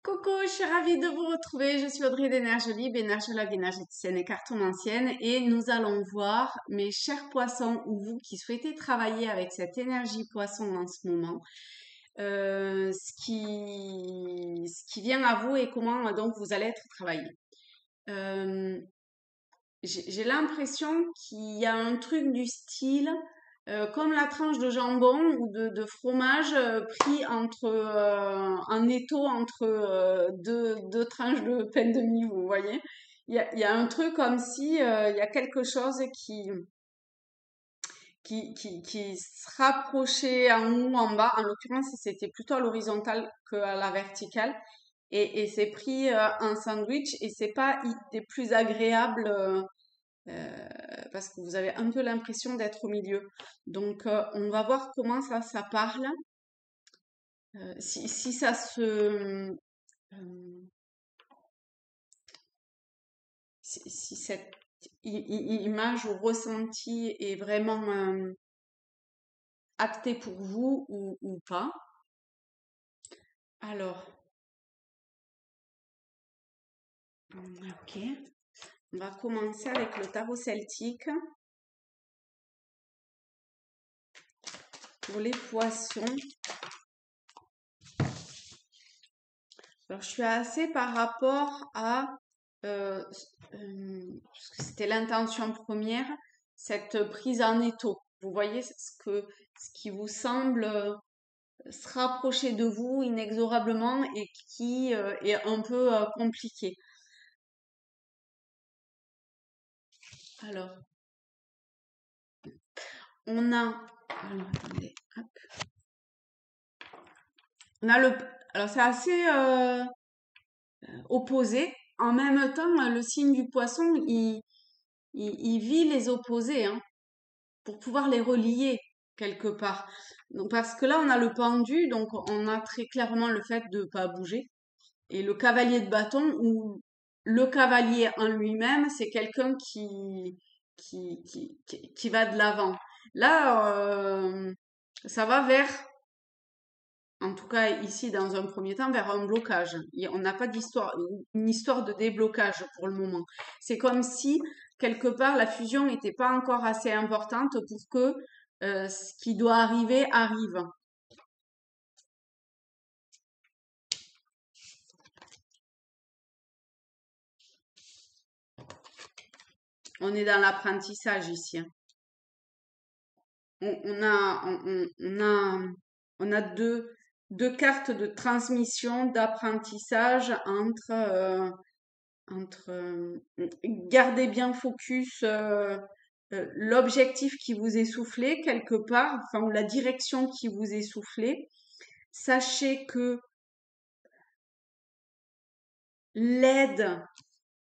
Coucou, je suis ravie de vous retrouver. Je suis Audrey d'Énergolib, énergologue énergéticienne et cartomancienne, et nous allons voir, mes chers poissons, ou vous qui souhaitez travailler avec cette énergie poisson en ce moment, ce qui vient à vous et comment donc vous allez être travaillé. Euh, j'ai l'impression qu'il y a un truc du style, comme la tranche de jambon ou de fromage pris entre un étau entre deux tranches de pain de mie, vous voyez. Il y a un truc comme si il y a quelque chose qui se rapprochait en haut ou en bas. En l'occurrence, c'était plutôt à l'horizontale qu'à la verticale. Et c'est pris un sandwich et c'est pas des plus agréables parce que vous avez un peu l'impression d'être au milieu. Donc, on va voir comment ça parle. Si ça si cette image ou ressenti est vraiment acté pour vous ou pas. Alors, ok. On va commencer avec le tarot celtique pour les poissons. Alors, je suis assez par rapport à, parce que c'était l'intention première, cette prise en étau. Vous voyez ce qui vous semble se rapprocher de vous inexorablement et qui est un peu compliqué. Alors, on a, alors attendez, hop. On a alors c'est assez opposé. En même temps, le signe du poisson, il vit les opposés, hein, pour pouvoir les relier quelque part. Donc, parce que là, on a le pendu, donc on a très clairement le fait de pas bouger. Et le cavalier de bâton, ou le cavalier en lui-même, c'est quelqu'un qui va de l'avant. Là, ça va vers, en tout cas ici dans un premier temps, vers un blocage. On n'a pas une histoire de déblocage pour le moment. C'est comme si quelque part la fusion n'était pas encore assez importante pour que ce qui doit arriver arrive. On est dans l'apprentissage ici, hein. On a, on a deux cartes de transmission, d'apprentissage entre gardez bien focus l'objectif qui vous est soufflé quelque part, enfin, ou la direction qui vous est soufflée. Sachez que l'aide,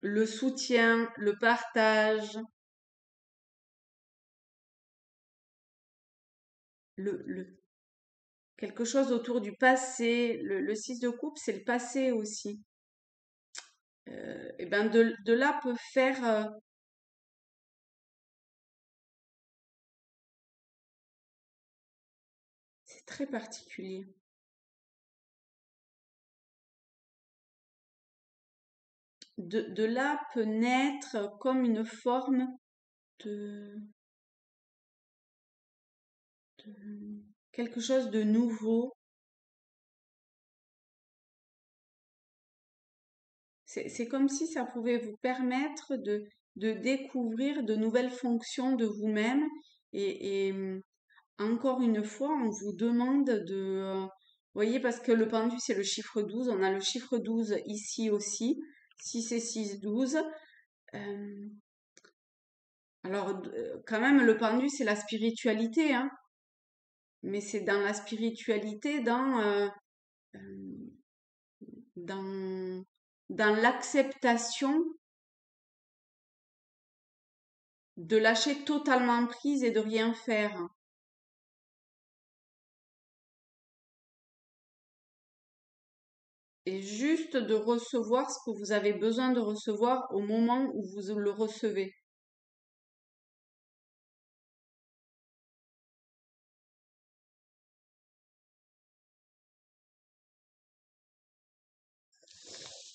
le soutien, le partage, quelque chose autour du passé, le 6 de coupe, c'est le passé aussi. Et ben de là peut faire c'est très particulier. De là peut naître comme une forme de, de quelque chose de nouveau. C'est comme si ça pouvait vous permettre de découvrir de nouvelles fonctions de vous-même. Et encore une fois, on vous demande vous voyez, parce que le pendu, c'est le chiffre 12. On a le chiffre 12 ici aussi. 6 et 6, 12. Alors, quand même, le pendu, c'est la spiritualité, hein. Mais c'est dans la spiritualité, dans, dans l'acceptation de lâcher totalement prise et de rien faire. Et juste de recevoir ce que vous avez besoin de recevoir au moment où vous le recevez.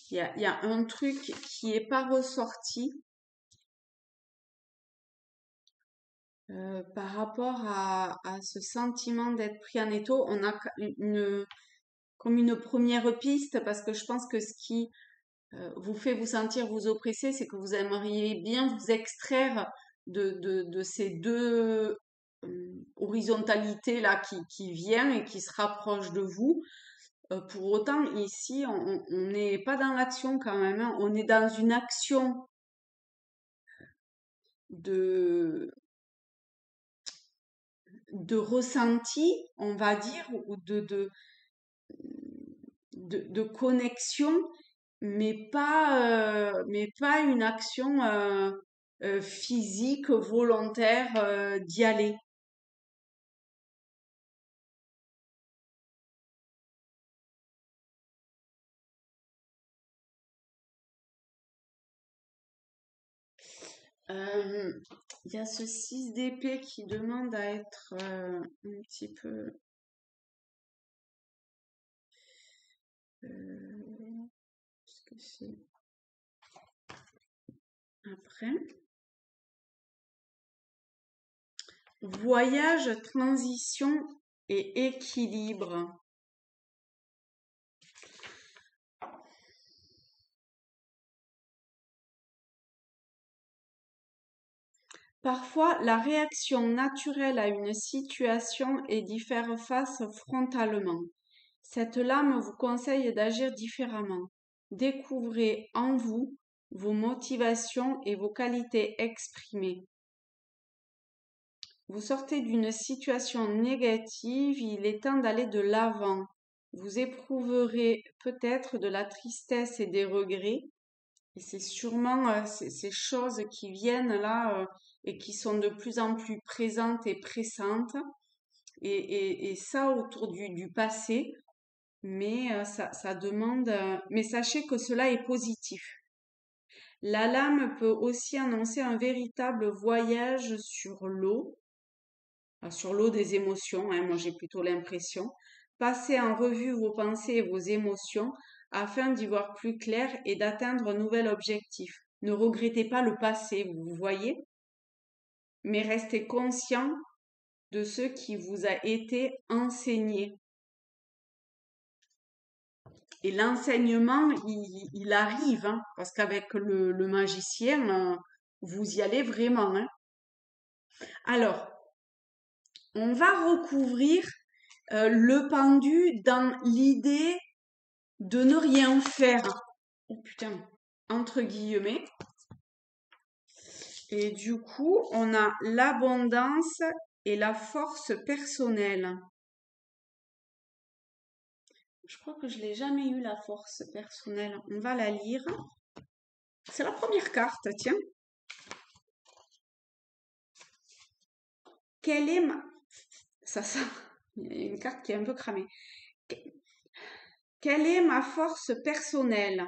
il y a un truc qui est pas ressorti par rapport à ce sentiment d'être pris en étau. On a comme une première piste parce que je pense que ce qui vous fait vous sentir vous oppresser, c'est que vous aimeriez bien vous extraire de ces deux horizontalités là qui viennent et qui se rapprochent de vous. Pour autant, ici, on n'est pas dans l'action quand même, hein. On est dans une action de, de ressenti, on va dire, ou de connexion, mais pas une action physique, volontaire d'y aller. Euh, Il y a ce 6 d'épée qui demande à être un petit peu... Qu'est-ce que c'est après? Voyage, transition et équilibre. Parfois, la réaction naturelle à une situation est d'y faire face frontalement. Cette lame vous conseille d'agir différemment. Découvrez en vous vos motivations et vos qualités exprimées. Vous sortez d'une situation négative, il est temps d'aller de l'avant. Vous éprouverez peut-être de la tristesse et des regrets, et c'est sûrement ces choses qui viennent là et qui sont de plus en plus présentes et pressantes, et ça autour du passé, mais ça demande... mais sachez que cela est positif. La lame peut aussi annoncer un véritable voyage sur l'eau des émotions, hein, moi j'ai plutôt l'impression. Passez en revue vos pensées et vos émotions afin d'y voir plus clair et d'atteindre un nouvel objectif. Ne regrettez pas le passé, vous voyez, mais restez conscient de ce qui vous a été enseigné. Et l'enseignement, il arrive, hein, parce qu'avec le magicien, vous y allez vraiment, hein. Alors, on va recouvrir le pendu dans l'idée de ne rien faire. Oh putain, entre guillemets. Et du coup, on a l'abondance et la force personnelle. Je crois que je l'ai jamais eu, la force personnelle. On va la lire. C'est la première carte, tiens. Quelle est ma... Ça, il y a une carte qui est un peu cramée. Quelle est ma force personnelle?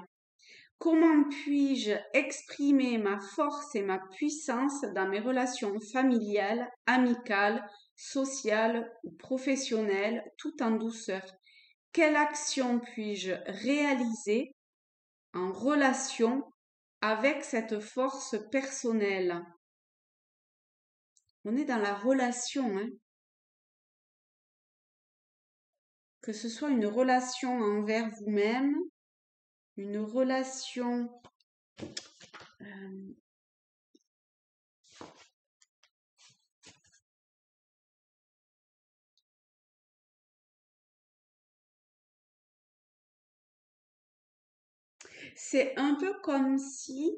Comment puis-je exprimer ma force et ma puissance dans mes relations familiales, amicales, sociales ou professionnelles, tout en douceur? Quelle action puis-je réaliser en relation avec cette force personnelle? On est dans la relation, hein. Que ce soit une relation envers vous-même, une relation c'est un peu comme si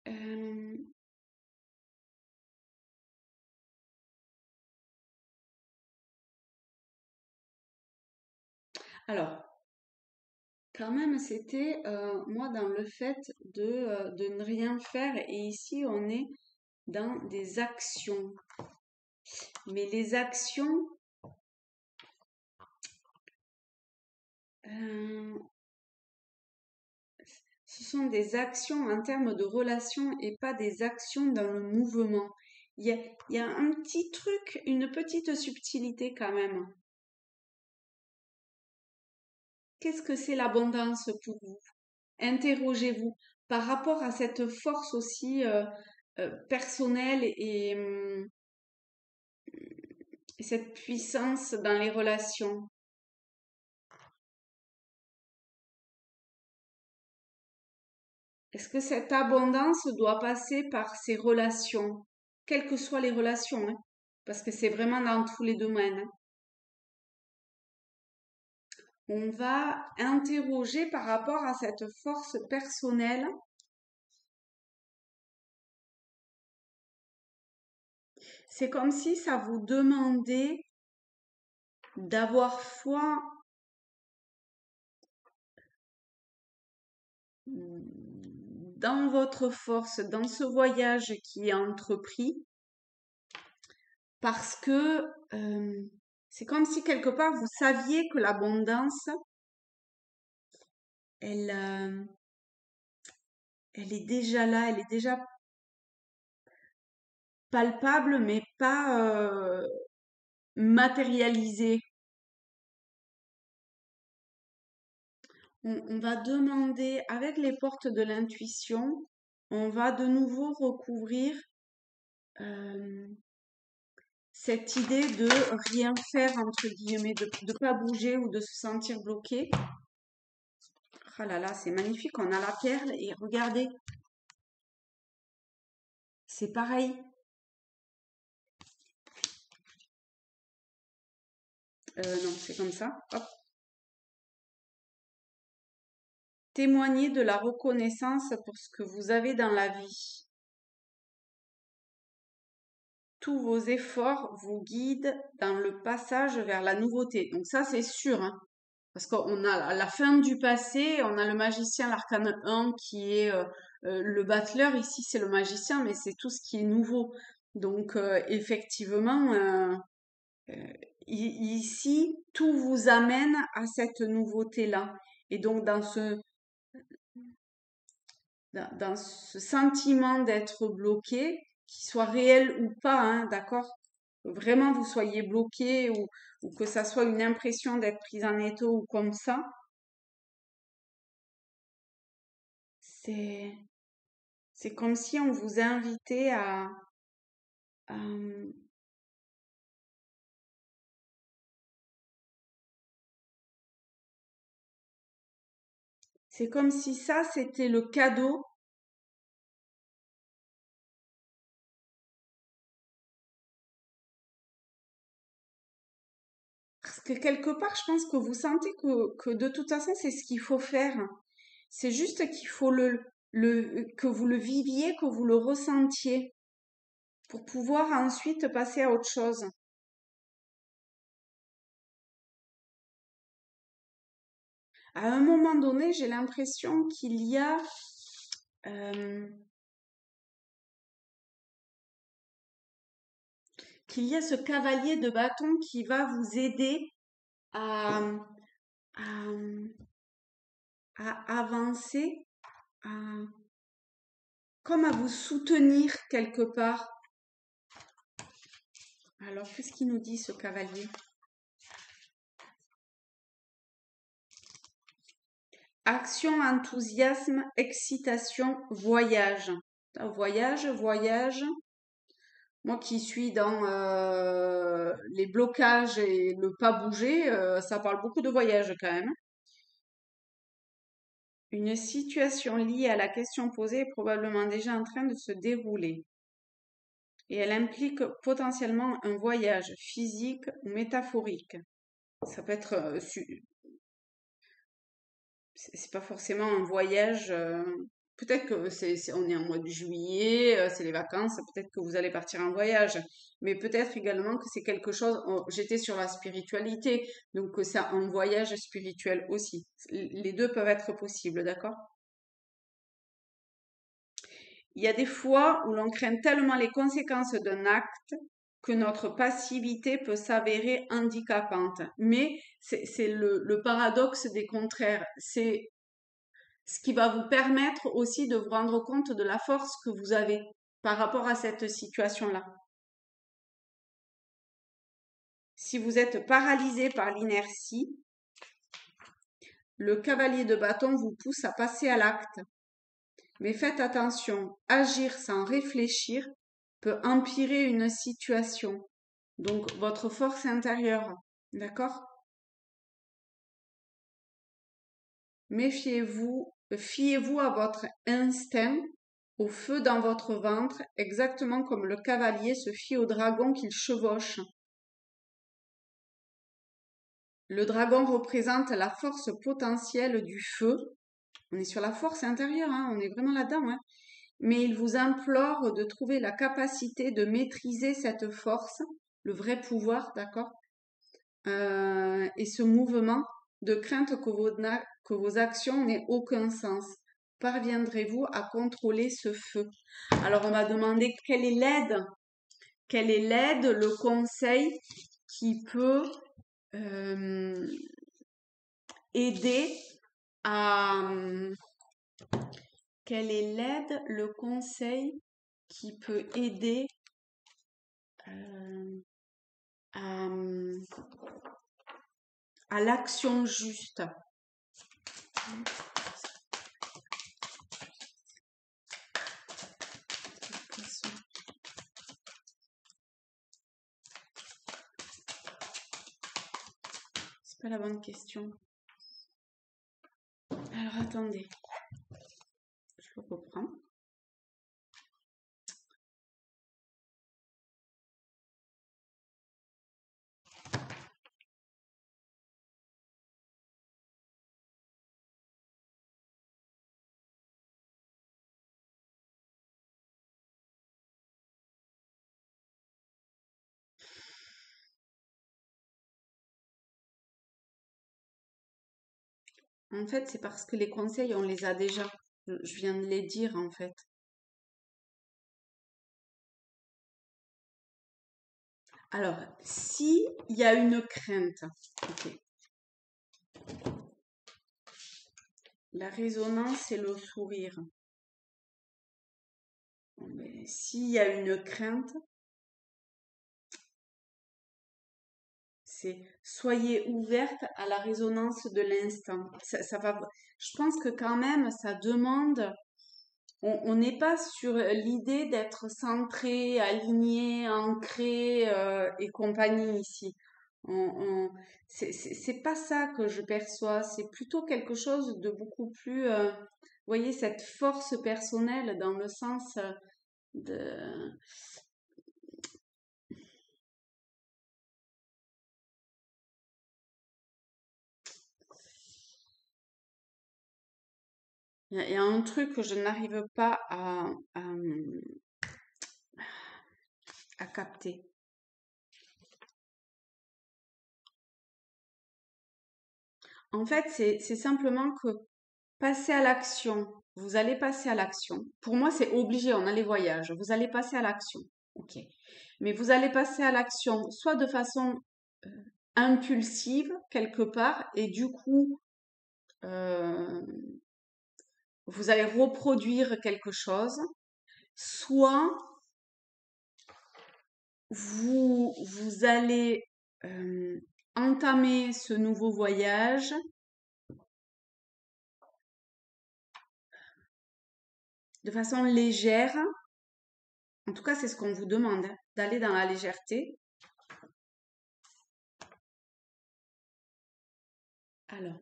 euh, alors quand même c'était moi dans le fait de ne rien faire, et ici on est dans des actions, mais les actions euh, ce sont des actions en termes de relations et pas des actions dans le mouvement. Il y a un petit truc, une petite subtilité quand même. qu'est-ce que c'est l'abondance pour vous? Interrogez-vous par rapport à cette force aussi personnelle et cette puissance dans les relations. Est-ce que cette abondance doit passer par ces relations, quelles que soient les relations, hein, parce que c'est vraiment dans tous les domaines, hein. On va interroger par rapport à cette force personnelle. C'est comme si ça vous demandait d'avoir foi dans votre force, dans ce voyage qui est entrepris, parce que c'est comme si quelque part vous saviez que l'abondance, elle, elle est déjà là, elle est déjà palpable, mais pas matérialisée. On va demander, avec les portes de l'intuition, on va de nouveau recouvrir euh, cette idée de rien faire, entre guillemets, de ne pas bouger ou de se sentir bloqué. Ah là là, c'est magnifique, on a la perle et regardez, c'est pareil. Non, c'est comme ça. Hop. Témoignez de la reconnaissance pour ce que vous avez dans la vie. Tous vos efforts vous guident dans le passage vers la nouveauté. Donc ça, c'est sûr, hein, parce qu'on a la fin du passé, on a le magicien, l'arcane 1 qui est le battleur. Ici, c'est le magicien, mais c'est tout ce qui est nouveau. Donc, effectivement, ici, tout vous amène à cette nouveauté-là. Et donc, dans ce sentiment d'être bloqué, qu'il soit réel ou pas, hein, d'accord? Vraiment vous soyez bloqué ou que ça soit une impression d'être prise en étau ou comme ça, c'est c'est comme si on vous invitait à, c'est comme si ça c'était le cadeau. Parce que quelque part, je pense que vous sentez que de toute façon, c'est ce qu'il faut faire. C'est juste qu'il faut que vous le viviez, que vous le ressentiez pour pouvoir ensuite passer à autre chose. À un moment donné, j'ai l'impression euh, qu'il y a ce cavalier de bâton qui va vous aider à, à, à avancer, à- comme à vous soutenir quelque part. Alors, qu'est-ce qu'il nous dit ce cavalier? Action, enthousiasme, excitation, voyage. Voyage, voyage. Moi qui suis dans les blocages et le pas bouger, ça parle beaucoup de voyage quand même. Une situation liée à la question posée est probablement déjà en train de se dérouler et elle implique potentiellement un voyage physique ou métaphorique. Ça peut être, c'est pas forcément un voyage. Peut-être que on est en mois de juillet, c'est les vacances. Peut-être que vous allez partir en voyage, mais peut-être également que c'est quelque chose. J'étais sur la spiritualité, donc c'est un voyage spirituel aussi. Les deux peuvent être possibles, d'accord? Il y a des fois où l'on craint tellement les conséquences d'un acte que notre passivité peut s'avérer handicapante. Mais c'est le paradoxe des contraires. C'est ce qui va vous permettre aussi de vous rendre compte de la force que vous avez par rapport à cette situation-là. Si vous êtes paralysé par l'inertie, le cavalier de bâton vous pousse à passer à l'acte. Mais faites attention, agir sans réfléchir peut empirer une situation. Donc, votre force intérieure, d'accord? Méfiez-vous, fiez-vous à votre instinct, au feu dans votre ventre, exactement comme le cavalier se fie au dragon qu'il chevauche. Le dragon représente la force potentielle du feu. On est sur la force intérieure, hein, on est vraiment là-dedans, hein. Mais il vous implore de trouver la capacité de maîtriser cette force, le vrai pouvoir, d'accord? Et ce mouvement de crainte que vos actions n'aient aucun sens. Parviendrez-vous à contrôler ce feu? Alors, on m'a demandé quelle est l'aide, le conseil qui peut aider à... Quelle est l'aide, le conseil qui peut aider à, à l'action juste? C'est pas la bonne question. Alors attendez, je reprends. En fait, c'est parce que les conseils, on les a déjà. Je viens de les dire, en fait. Alors, si il y a une crainte, ok. La résonance et le sourire. S'il y a une crainte, c'est soyez ouverte à la résonance de l'instant. Ça va, je pense que quand même, ça demande. On n'est pas sur l'idée d'être centré, aligné, ancré et compagnie ici. C'est pas ça que je perçois. C'est plutôt quelque chose de beaucoup plus, vous voyez, cette force personnelle dans le sens de. Il y a un truc que je n'arrive pas à capter. En fait, c'est simplement que passer à l'action. Vous allez passer à l'action. Pour moi, c'est obligé. On a les voyages. Vous allez passer à l'action. Ok. Mais vous allez passer à l'action soit de façon euh, impulsive quelque part et du coup, euh, vous allez reproduire quelque chose, soit vous allez entamer ce nouveau voyage de façon légère. En tout cas, c'est ce qu'on vous demande, hein, d'aller dans la légèreté. Alors,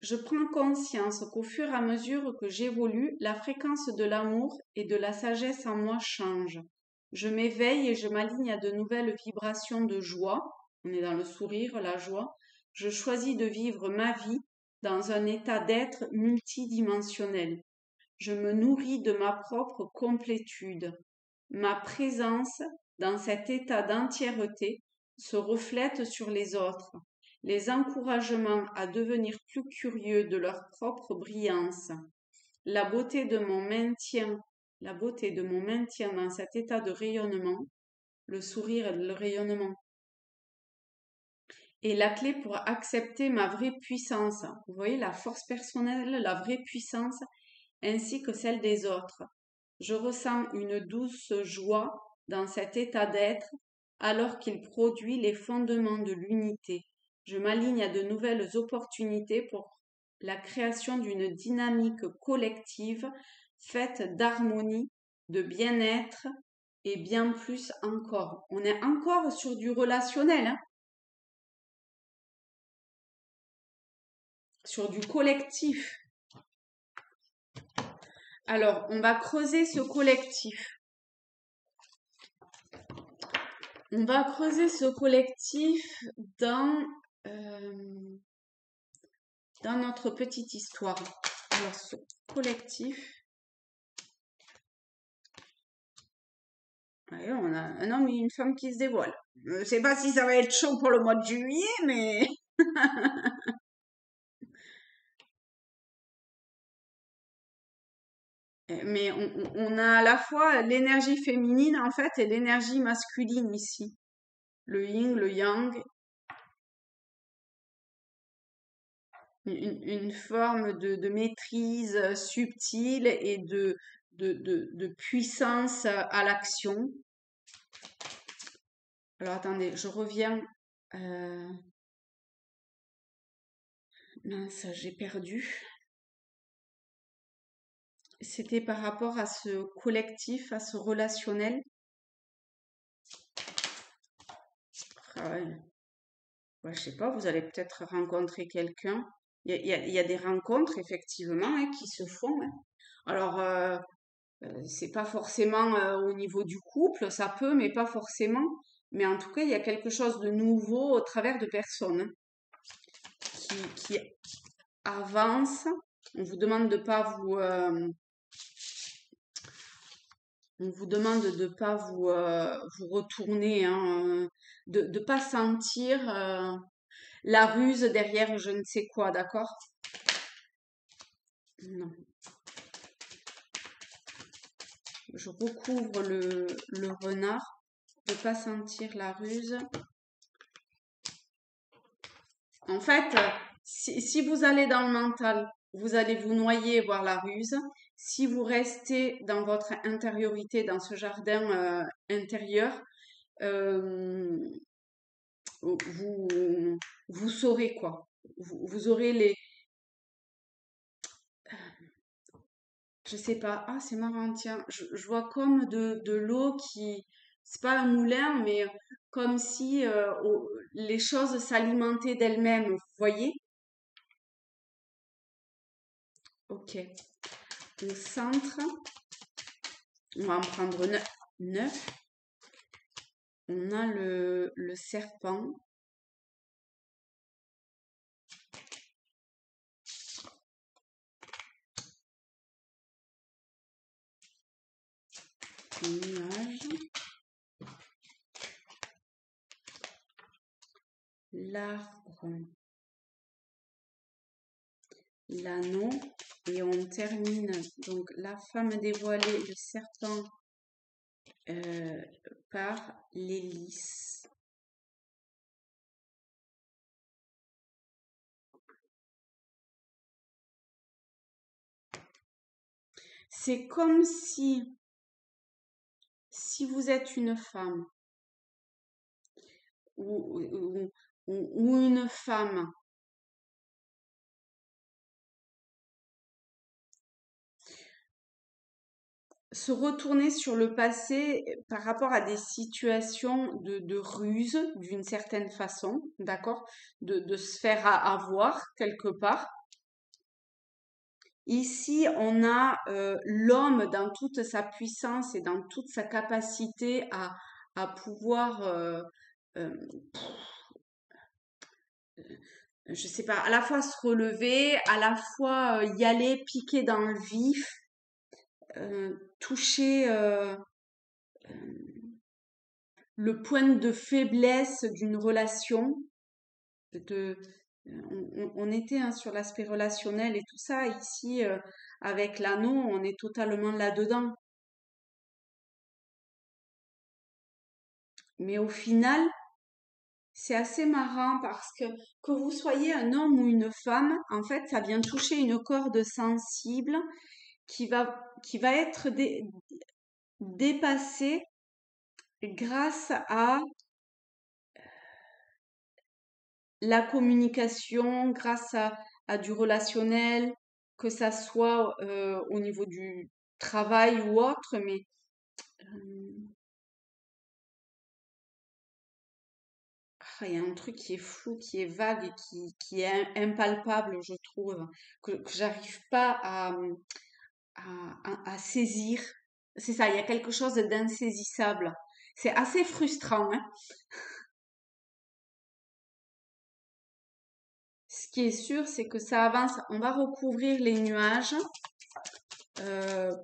je prends conscience qu'au fur et à mesure que j'évolue, la fréquence de l'amour et de la sagesse en moi change. Je m'éveille et je m'aligne à de nouvelles vibrations de joie. On est dans le sourire, la joie. Je choisis de vivre ma vie dans un état d'être multidimensionnel. Je me nourris de ma propre complétude. Ma présence dans cet état d'entièreté se reflète sur les autres. Les encouragements à devenir plus curieux de leur propre brillance. La beauté de mon maintien, la beauté de mon maintien dans cet état de rayonnement, le sourire et le rayonnement, est la clé pour accepter ma vraie puissance. Vous voyez, la force personnelle, la vraie puissance, ainsi que celle des autres. Je ressens une douce joie dans cet état d'être alors qu'il produit les fondements de l'unité. Je m'aligne à de nouvelles opportunités pour la création d'une dynamique collective faite d'harmonie, de bien-être et bien plus encore. On est encore sur du relationnel, hein, sur du collectif. Alors, on va creuser ce collectif. On va creuser ce collectif dans, euh, dans notre petite histoire. Alors, ce collectif, ouais, on a un homme et une femme qui se dévoilent. Je ne sais pas si ça va être chaud pour le mois de juillet, mais mais on a à la fois l'énergie féminine en fait et l'énergie masculine ici. Le yin, le yang, une forme de maîtrise subtile et de puissance à l'action. Alors attendez, je reviens. Euh, Mince, j'ai perdu. C'était par rapport à ce collectif, à ce relationnel. Ah ouais. Ouais, je sais pas, vous allez peut-être rencontrer quelqu'un. Il y a des rencontres, effectivement, hein, qui se font, hein. Alors, c'est pas forcément au niveau du couple, ça peut, mais pas forcément. Mais en tout cas, il y a quelque chose de nouveau au travers de personnes, hein, qui avancent. On vous demande de pas on vous demande de pas vous retourner, hein, de pas sentir la ruse derrière je ne sais quoi, d'accord? Non. Je recouvre le renard, de pas sentir la ruse. En fait, si vous allez dans le mental, vous allez vous noyer, voir la ruse. Si vous restez dans votre intériorité, dans ce jardin intérieur, euh, vous, vous saurez quoi. Vous aurez les... Je sais pas. Ah, c'est marrant, tiens. Je vois comme de l'eau qui... C'est pas un moulin, mais comme si les choses s'alimentaient d'elles-mêmes. Vous voyez? Ok. Au centre, on va en prendre 9. On a le serpent. Le nuage. L'arbre. L'anneau. Et on termine donc la femme dévoilée, le serpent euh, par l'hélice. C'est comme si vous êtes une femme ou une femme se retourner sur le passé par rapport à des situations de ruse d'une certaine façon, d'accord? De se faire avoir quelque part. Ici, on a l'homme dans toute sa puissance et dans toute sa capacité à pouvoir, euh, je sais pas, à la fois se relever, à la fois y aller, piquer dans le vif, toucher le point de faiblesse d'une relation. De, on était hein, sur l'aspect relationnel et tout ça. Ici, avec l'anneau, on est totalement là-dedans. Mais au final, c'est assez marrant parce que vous soyez un homme ou une femme, en fait, ça vient toucher une corde sensible qui va être dépassée grâce à la communication, grâce à du relationnel, que ça soit au niveau du travail ou autre, mais euh, il y a un truc qui est flou, qui est vague et qui est impalpable, je trouve, que j'arrive pas à saisir. C'est ça, il y a quelque chose d'insaisissable. C'est assez frustrant, hein. Ce qui est sûr, c'est que ça avance. On va recouvrir les nuages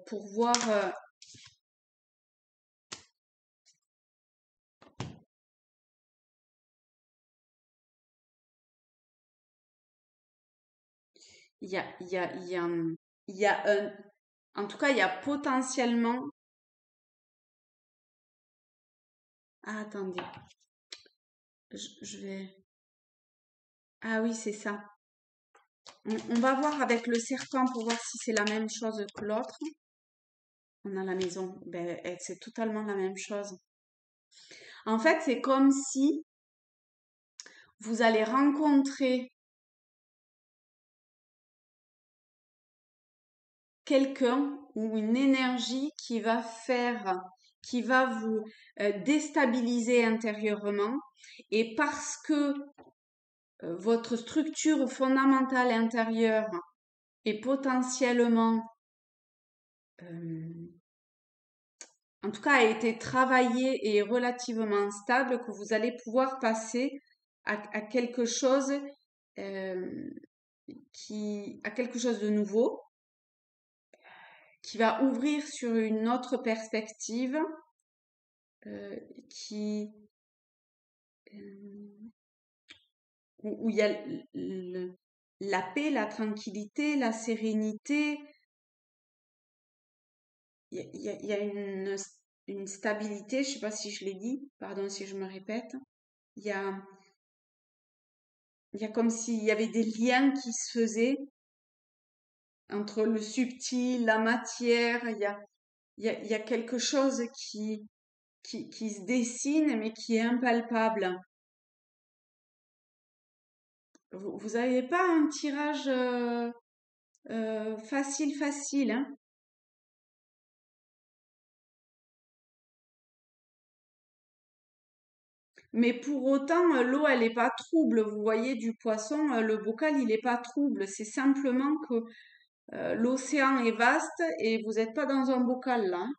pour voir. Il y a, il y a, il y a, il y a un, en tout cas, il y a potentiellement. Ah, attendez, je vais. Ah oui, c'est ça. On va voir avec le serpent pour voir si c'est la même chose que l'autre. On a la maison. Ben, c'est totalement la même chose. En fait, c'est comme si vous allez rencontrer quelqu'un ou une énergie qui va vous déstabiliser intérieurement. Et parce que votre structure fondamentale intérieure est potentiellement, euh, en tout cas, a été travaillée et est relativement stable, que vous allez pouvoir passer à quelque chose euh, à quelque chose de nouveau, qui va ouvrir sur une autre perspective, euh, qui euh, où il y a la paix, la tranquillité, la sérénité. Il y a une stabilité. Je sais pas si je l'ai dit. Pardon si je me répète. Il y a, il y a comme s'il y avait des liens qui se faisaient entre le subtil, la matière. Il y a quelque chose qui se dessine mais qui est impalpable. Vous avez pas un tirage facile, hein? Mais pour autant, l'eau, elle est pas trouble. Vous voyez, du poisson, le bocal, il est pas trouble. C'est simplement que l'océan est vaste et vous n'êtes pas dans un bocal là, hein.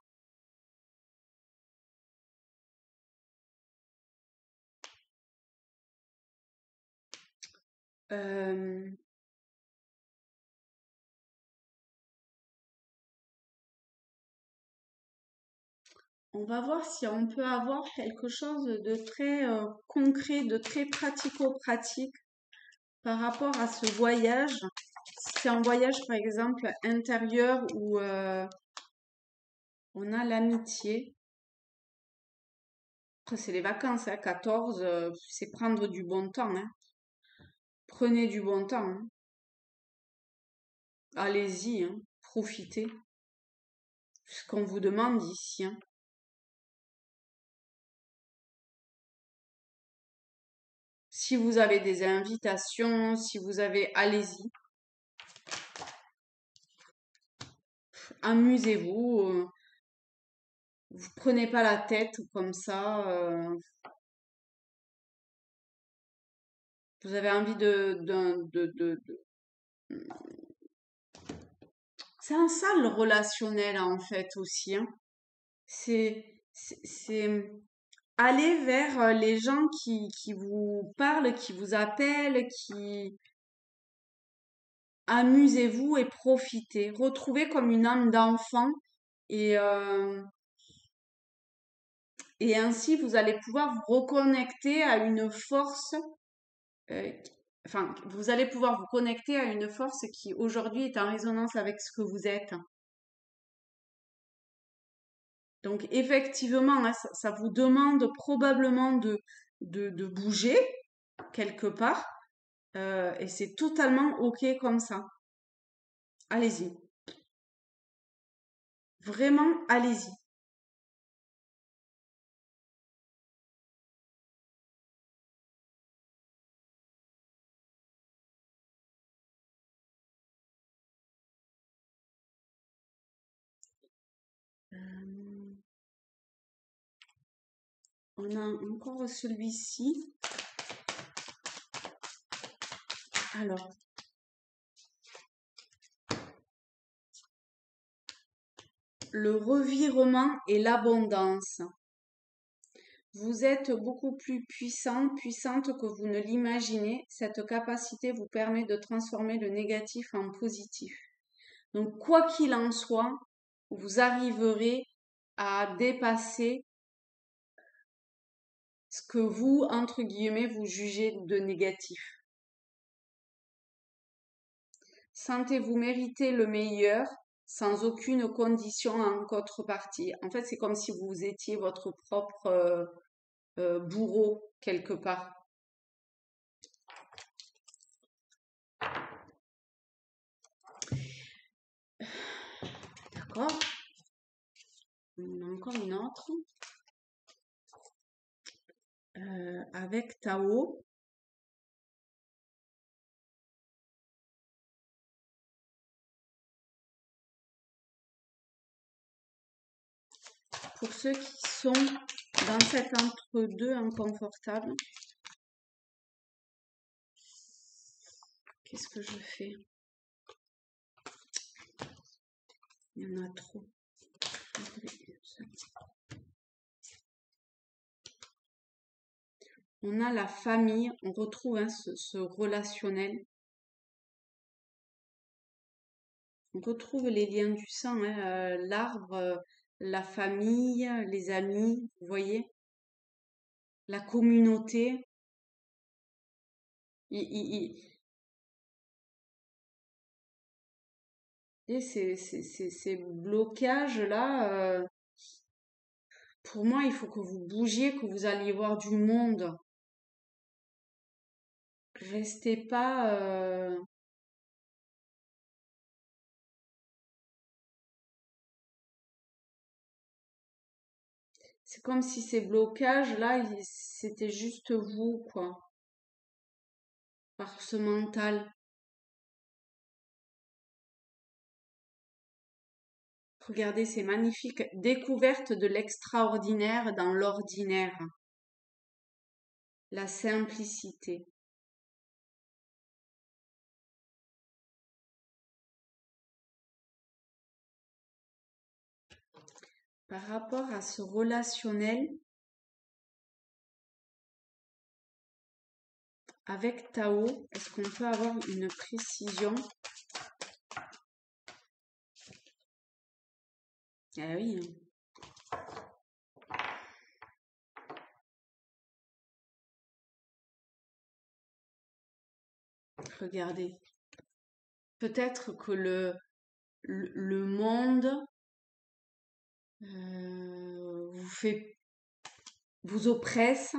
Euh, on va voir si on peut avoir quelque chose de très concret, de très pratico-pratique par rapport à ce voyage. Si c'est un voyage, par exemple, intérieur où on a l'amitié. Après, c'est les vacances, hein, 14, c'est prendre du bon temps, hein. Prenez du bon temps, hein. Allez-y, hein. Profitez. Ce qu'on vous demande ici, hein. Si vous avez des invitations, si vous avez, allez-y. Amusez-vous. Vous prenez pas la tête comme ça. Vous avez envie C'est un ça le relationnel en fait aussi, hein. C'est aller vers les gens qui vous parlent, qui vous appellent, qui amusez-vous et profitez. Retrouvez comme une âme d'enfant et, euh, et ainsi vous allez pouvoir vous reconnecter à une force, euh, enfin, vous allez pouvoir vous connecter à une force qui aujourd'hui est en résonance avec ce que vous êtes. Donc effectivement, hein, ça vous demande probablement de bouger quelque part. Et c'est totalement OK comme ça. Allez-y. Vraiment, allez-y. Euh, on a encore celui-ci. Alors, le revirement et l'abondance. Vous êtes beaucoup plus puissante que vous ne l'imaginez. Cette capacité vous permet de transformer le négatif en positif. Donc, quoi qu'il en soit, vous arriverez à dépasser ce que vous, entre guillemets, vous jugez de négatif. Sentez-vous mériter le meilleur sans aucune condition en contrepartie. En fait, c'est comme si vous étiez votre propre bourreau quelque part. D'accord. On a encore une autre. Avec Tao. Pour ceux qui sont dans cet entre-deux inconfortable, qu'est-ce que je fais? Il y en a trop. On a la famille, on retrouve ce relationnel. On retrouve les liens du sang, l'arbre, la famille, les amis, vous voyez, la communauté. Et ces blocages-là, pour moi, il faut que vous bougiez, que vous alliez voir du monde. Restez pas... C'est comme si ces blocages-là, c'était juste vous, quoi. Par ce mental. Regardez, c'est magnifique. Découverte de l'extraordinaire dans l'ordinaire. La simplicité. Par rapport à ce relationnel, avec Tao, est-ce qu'on peut avoir une précision? Ah oui. Regardez. Peut-être que le monde vous oppresse,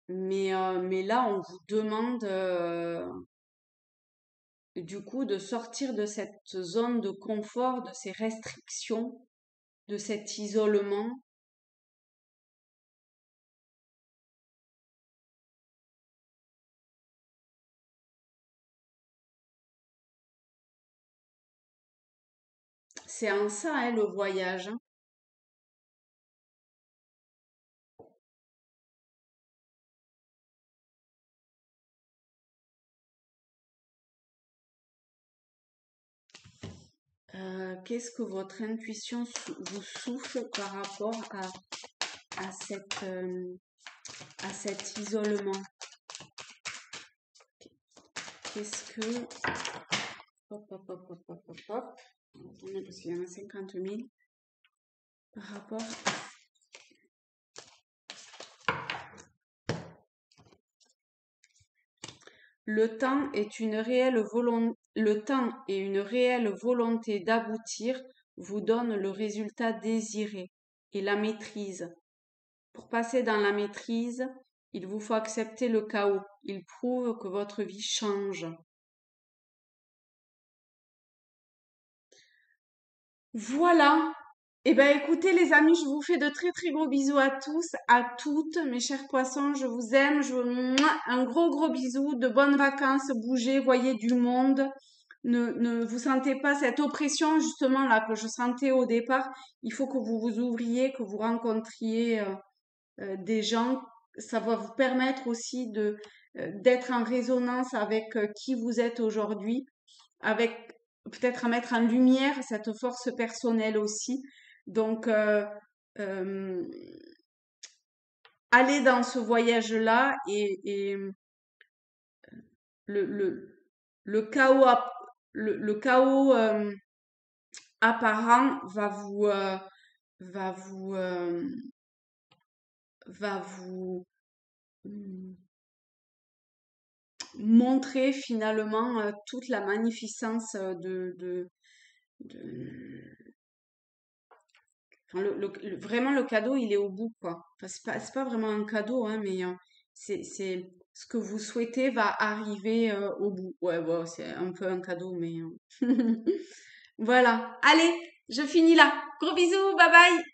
mais là, on vous demande du coup de sortir de cette zone de confort, de ces restrictions, de cet isolement. C'est en ça, hein, le voyage. Hein. Qu'est-ce que votre intuition vous souffle par rapport à cet isolement? Qu'est-ce que... Hop, hop, hop, hop, hop, hop, hop. Attendez, parce qu'il y en a 50 000. Par rapport à... Le temps et une réelle volonté d'aboutir vous donnent le résultat désiré et la maîtrise. Pour passer dans la maîtrise, il vous faut accepter le chaos. Il prouve que votre vie change. Voilà. Eh bien, écoutez, les amis, je vous fais de très très gros bisous à tous, à toutes, mes chers poissons. Je vous aime. Un gros gros bisou, de bonnes vacances, bougez, voyez du monde. ne vous sentez pas cette oppression justement là que je sentais au départ. Il faut que vous vous ouvriez, que vous rencontriez des gens. Ça va vous permettre aussi d'être en résonance avec qui vous êtes aujourd'hui, avec peut-être à mettre en lumière cette force personnelle aussi. Donc, euh, allez dans ce voyage-là et le, le, le chaos, le chaos apparent va vous, va vous montrer finalement toute la magnificence de, enfin, vraiment le cadeau il est au bout quoi. Enfin, c'est pas vraiment un cadeau hein, mais c'est ce que vous souhaitez va arriver au bout. Ouais, bon, c'est un peu un cadeau mais voilà. Allez, je finis là. Gros bisous, bye bye.